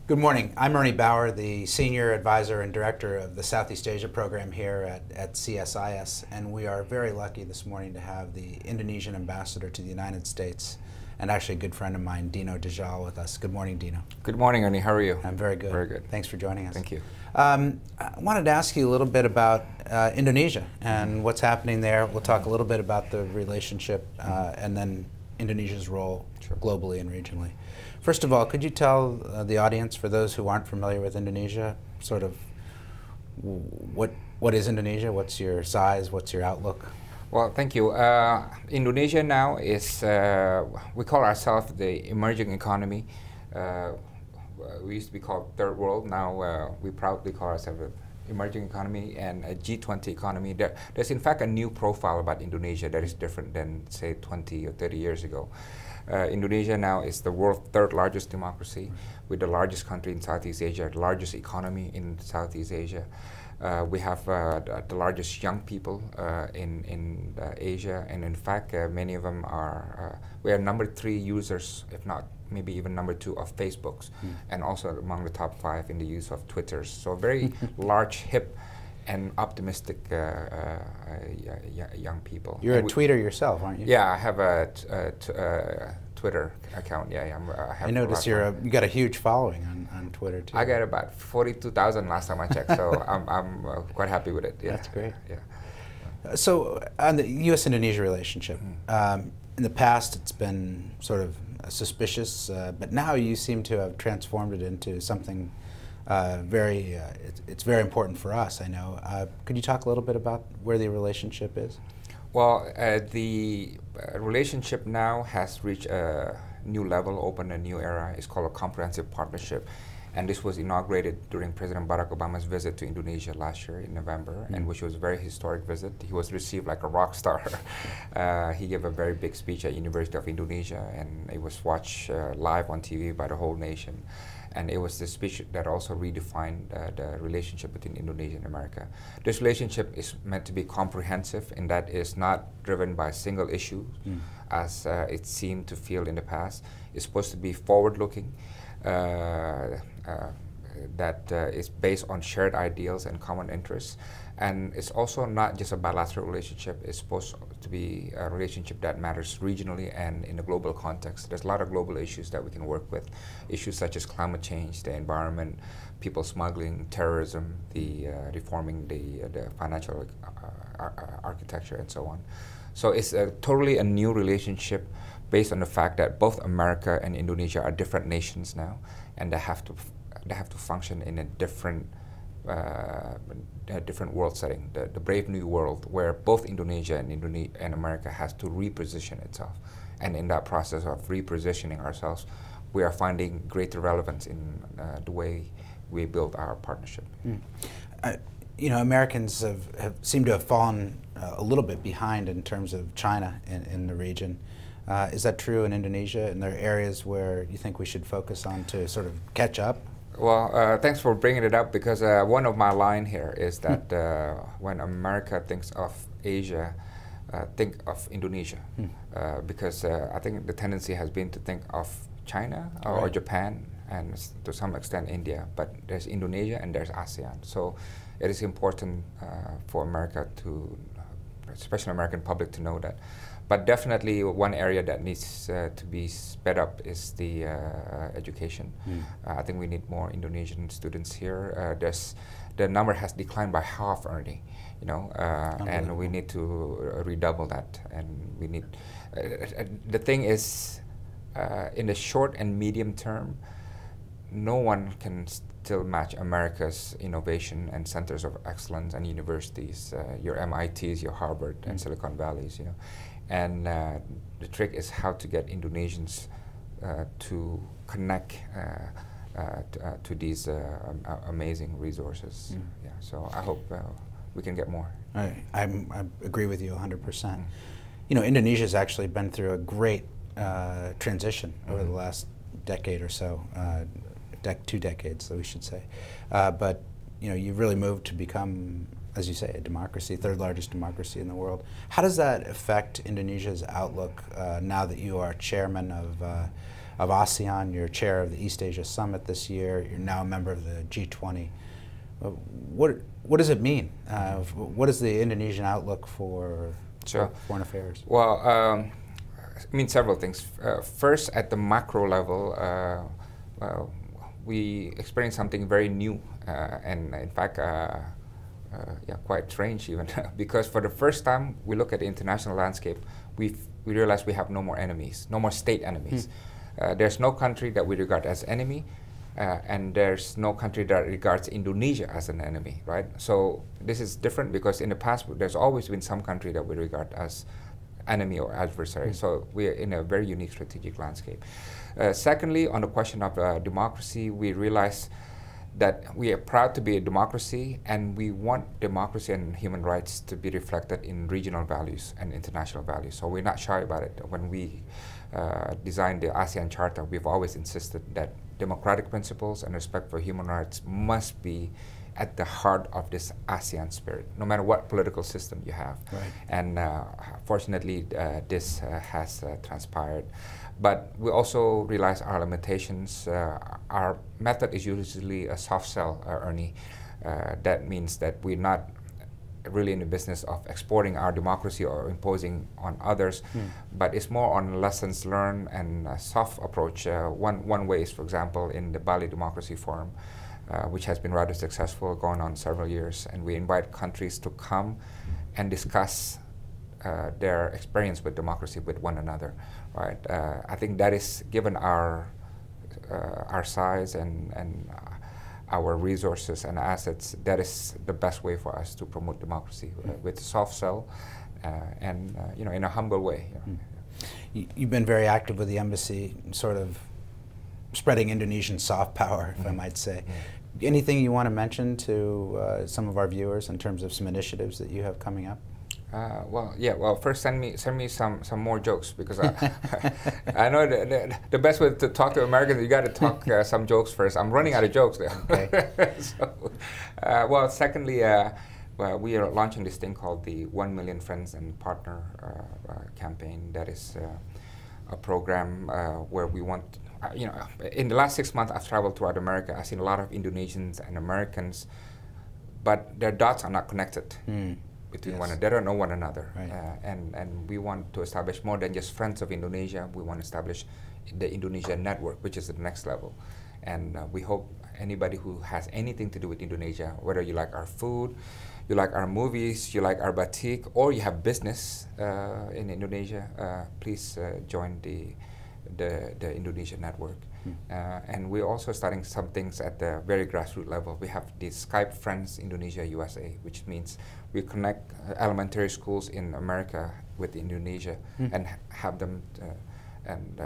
Good morning. I'm Ernest Bower, the Senior Advisor and Director of the Southeast Asia Program here at CSIS, and we are very lucky this morning to have the Indonesian Ambassador to the United States, and actually a good friend of mine, Dino Djalal, with us. Good morning, Dino. Good morning, Ernie. How are you? I'm very good. Very good. Thanks for joining us. Thank you. I wanted to ask you a little bit about Indonesia and what's happening there. We'll talk a little bit about the relationship and then Indonesia's role globally and regionally. First of all, could you tell the audience, for those who aren't familiar with Indonesia, sort of what is Indonesia? What's your size? What's your outlook? Well, thank you. Indonesia now is, we call ourselves the emerging economy. We used to be called third world. Now we proudly call ourselves an emerging economy and a G20 economy. There's in fact a new profile about Indonesia that is different than, say, 20 or 30 years ago. Indonesia now is the world's third largest democracy, with the largest country in Southeast Asia, the largest economy in Southeast Asia. We have the largest young people in Asia, and in fact, many of them are, we are number 3 users, if not maybe even number 2 of Facebooks, and also among the top 5 in the use of Twitters. So very large, hip, and optimistic young people. You're a tweeter yourself, aren't you? Yeah, I have a Twitter account. Yeah, I notice you got a huge following on Twitter too. I got about 42,000 last time I checked, so I'm quite happy with it. Yeah. That's great. Yeah. So on the U.S. Indonesia relationship, in the past it's been sort of suspicious, but now you seem to have transformed it into something it's very important for us, I know. Could you talk a little bit about where the relationship is? Well, the relationship now has reached a new level, opened a new era. It's called a comprehensive partnership. And this was inaugurated during President Barack Obama's visit to Indonesia last year in November, and which was a very historic visit. He was received like a rock star. He gave a very big speech at University of Indonesia, and it was watched live on TV by the whole nation. And it was the speech that also redefined the relationship between Indonesia and America. This relationship is meant to be comprehensive, and that is not driven by a single issue, as it seemed to feel in the past. It's supposed to be forward-looking, that is based on shared ideals and common interests. And it's also not just a bilateral relationship. It's supposed to be a relationship that matters regionally and in a global context. There's a lot of global issues that we can work with. Issues such as climate change, the environment, people smuggling, terrorism, the reforming the financial architecture, and so on. So it's totally a new relationship based on the fact that both America and Indonesia are different nations now, and they have to function in a different world setting, the brave new world, where both Indonesia and America has to reposition itself. And in that process of repositioning ourselves, we are finding greater relevance in the way we build our partnership. You know, Americans seem to have fallen a little bit behind in terms of China in the region. Is that true in Indonesia? And there are areas where you think we should focus on to sort of catch up? Well, thanks for bringing it up, because one of my line here is that when America thinks of Asia, think of Indonesia, because I think the tendency has been to think of China or Japan and to some extent India, but there's Indonesia and there's ASEAN. So it is important for America to, especially American public, to know that. But definitely one area that needs to be sped up is the education. I think we need more Indonesian students here. The number has declined by half, Ernie, you know, and we need to redouble that. And we need, the thing is, in the short and medium term, no one can still match America's innovation and centers of excellence and universities, your MITs, your Harvard, and Silicon Valleys, you know. And the trick is how to get Indonesians to connect to these amazing resources. Yeah, so I hope we can get more. I agree with you 100%. You know, Indonesia's actually been through a great transition over the last decade or so, 2 decades, so we should say. But you know, you've really moved to become, as you say, a democracy, third largest democracy in the world. How does that affect Indonesia's outlook now that you are chairman of ASEAN. You're chair of the East Asia Summit this year. You're now a member of the G20. What does it mean? What is the Indonesian outlook for foreign affairs? Well, it means several things. First, at the macro level, we experienced something very new, and in fact, quite strange even, because for the first time we look at the international landscape, we realize we have no more enemies, no more state enemies. There's no country that we regard as enemy, and there's no country that regards Indonesia as an enemy, right? So this is different because in the past there's always been some country that we regard as enemy or adversary. So we are in a very unique strategic landscape. Secondly, on the question of democracy, we realize that we are proud to be a democracy, and we want democracy and human rights to be reflected in regional values and international values. So we're not shy about it. When we designed the ASEAN Charter, we've always insisted that democratic principles and respect for human rights must be at the heart of this ASEAN spirit, no matter what political system you have. Right. And fortunately, this has transpired. But we also realize our limitations. Our method is usually a soft sell, Ernie. That means that we're not really in the business of exporting our democracy or imposing on others, but it's more on lessons learned and a soft approach. One way is, for example, in the Bali Democracy Forum, which has been rather successful, going on several years, and we invite countries to come and discuss their experience with democracy with one another, right? I think that is, given our size and our resources and assets, that is the best way for us to promote democracy, with soft sell and in a humble way. You've been very active with the embassy, sort of spreading Indonesian soft power, if I might say. Anything you want to mention to some of our viewers in terms of some initiatives that you have coming up? Well, first send me some more jokes, because I know the best way to talk to Americans, you got to talk some jokes first. I'm running out of jokes there. Okay. Well, secondly, we are launching this thing called the 1 Million Friends and Partner campaign. That is a program where we want, in the last 6 months I've traveled throughout America. I've seen a lot of Indonesians and Americans, but their dots are not connected. Between one another, they don't know one another, right. And we want to establish more than just friends of Indonesia. We want to establish the Indonesia network, which is the next level, and we hope anybody who has anything to do with Indonesia, whether you like our food, you like our movies, you like our batik, or you have business in Indonesia, please join the Indonesia network. And we're also starting some things at the very grassroots level. We have the Skype Friends Indonesia-USA, which means we connect elementary schools in America with Indonesia and have them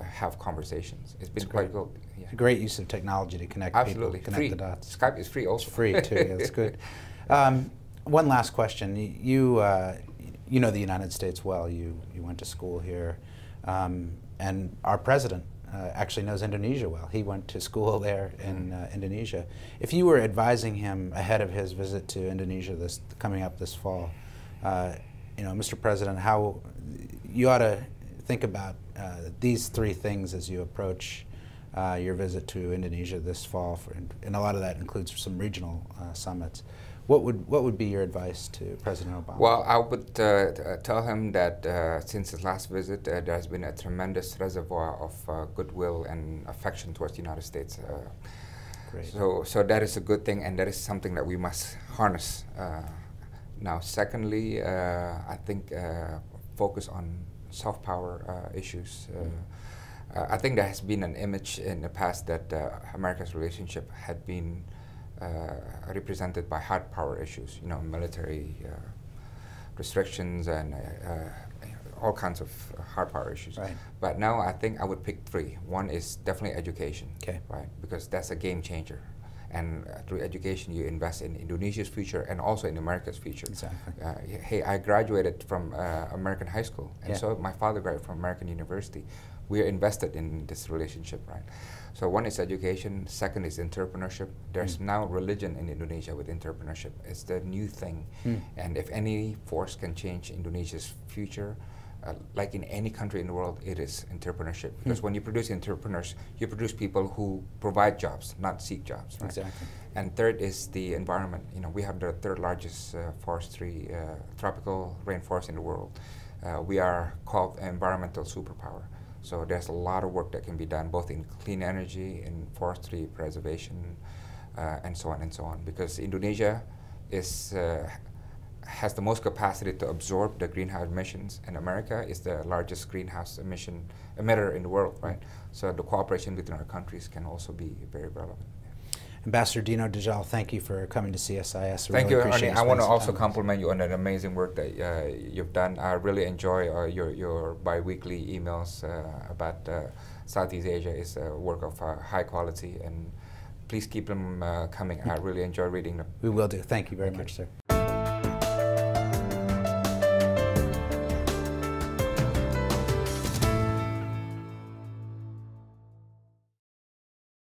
have conversations. It's been quite good. Yeah. Great use of technology to connect Absolutely. people, connect the dots. Skype is free also. It's free too, yeah, that's good. One last question. You know the United States well. You went to school here. And our president actually knows Indonesia well. He went to school there in Indonesia. If you were advising him ahead of his visit to Indonesia coming up this fall, Mr. President, how you ought to think about these 3 things as you approach your visit to Indonesia this fall, and a lot of that includes some regional summits. What would be your advice to President Obama? Well, I would tell him that since his last visit, there has been a tremendous reservoir of goodwill and affection towards the United States. Great. So that is a good thing, and that is something that we must harness. Now, secondly, I think focus on soft power issues. I think there has been an image in the past that America's relationship had been represented by hard power issues, military restrictions and all kinds of hard power issues. Right. But now I think I would pick 3. One is definitely education, okay, right? Because that's a game changer. And through education, you invest in Indonesia's future and also in America's future. Exactly. Hey, I graduated from American high school, and so my father graduated from American University. We are invested in this relationship, right? So one is education, second is entrepreneurship. There's now religion in Indonesia with entrepreneurship. It's the new thing. And if any force can change Indonesia's future, like in any country in the world, it is entrepreneurship. Because when you produce entrepreneurs, you produce people who provide jobs, not seek jobs. Right? Exactly. And third is the environment. You know, we have the third largest forestry, tropical rainforest in the world. We are called an environmental superpower. So there's a lot of work that can be done, both in clean energy, in forestry preservation, and so on and so on. Because Indonesia is has the most capacity to absorb the greenhouse emissions, and America is the largest greenhouse emission emitter in the world, right? So the cooperation between our countries can also be very relevant. Ambassador Dino Djalal, thank you for coming to CSIS. Thank you, Ernie. I want to also compliment compliment you on that amazing work that you've done. I really enjoy your bi-weekly emails about Southeast Asia. It's a work of high quality, and please keep them coming. I really enjoy reading them. We will do. Thank you very much, sir.